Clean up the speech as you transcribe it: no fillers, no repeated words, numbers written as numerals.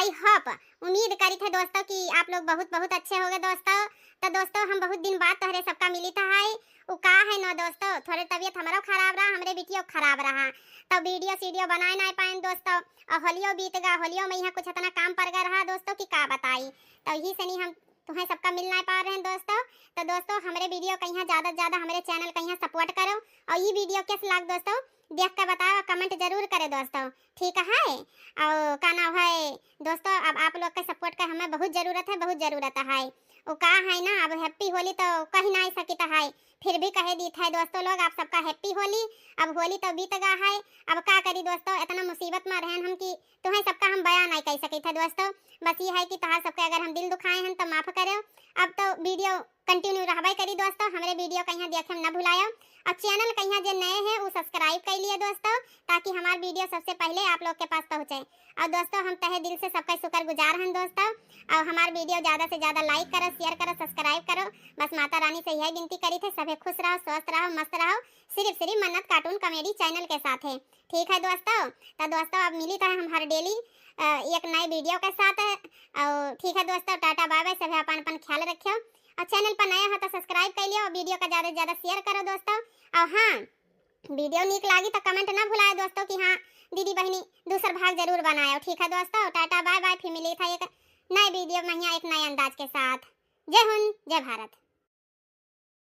I hope उम्मीद करी थे दोस्तों कि आप लोग बहुत बहुत अच्छे होगे दोस्तों। तो दोस्तों हम बहुत दिन बाद तोहरे सबका मिली था है वो का है ना दोस्तों, थोड़े तबीयत हमारा खराब रहा, हमरे बिटियो खराब रहा, तो वीडियो बनाए ना पाए दोस्तों। और होलियो बीत गया, होलियो में यहाँ कुछ इतना काम पड़ गया रहा दोस्तों कि का बताई, तो यही से नहीं हम तुम्हें सबका मिल नहीं पा रहे हैं दोस्तों। तो दोस्तों हमारे वीडियो कहीं ज़्यादा से ज़्यादा हमारे चैनल कहीं सपोर्ट करो, और ये वीडियो किस लाग दोस्तों देख कर बताओ, कमेंट जरूर करे दोस्तों, ठीक है। और का नाम है दोस्तों, अब आप लोग का सपोर्ट का हमें बहुत ज़रूरत है, बहुत ज़रूरत है। वो का है ना, अब हैप्पी होली तो कहीं नहीं सकता है, फिर भी कहे दी था दोस्तों लोग आप सबका हैप्पी होली। अब होली तो बीत गया है, अब का करी दोस्तों, इतना मुसीबत में रहन हम कि तुम्हें सबका हम बयान नहीं कह सके थे दोस्तों। बस ये है कि तहार सबके अगर हम दिल दुखाए हैं तो माफ़ करो। अब तो वीडियो कंटिन्यू रहबे करी दोस्तों, हमारे वीडियो कहीं देखे न भुलायो, और चैनल कहीं जो नए हैं वो सब्सक्राइब कर लिए दोस्तों, ताकि हमारा वीडियो सबसे पहले आप लोग के पास पहुँचे। और दोस्तों हम तहे दिल से सबका शुक्रगुजार हैं दोस्तों, और हमारा वीडियो ज़्यादा से ज़्यादा लाइक करो, शेयर करो, सब्सक्राइब करो। बस माता रानी से यही विनती करी थे, सभी खुश रहो, स्वस्थ रहो, मस्त रहो, सिर्फ सिर्फ मन्नत कार्टून कॉमेडी चैनल के साथ है, ठीक है दोस्तों। तो दोस्तों अब मिली था हम हर डेली एक नए वीडियो के साथ है, और ठीक है दोस्तों, टाटा बाय बाय, सभी अपन अपन ख्याल रखियो, और चैनल पर नया हो तो सब्सक्राइब कर लियो, और वीडियो का ज़्यादा से ज़्यादा शेयर करो दोस्तों। और हाँ, वीडियो नीक लगी तो कमेंट ना भुलाए दोस्तों कि हाँ दीदी बहनी दूसरा भाग जरूर बनायो, ठीक है दोस्तों। टाटा बाय बाय, फिर मिली था एक नए वीडियो में यहाँ एक नए अंदाज के साथ। जय हिंद, जय भारत।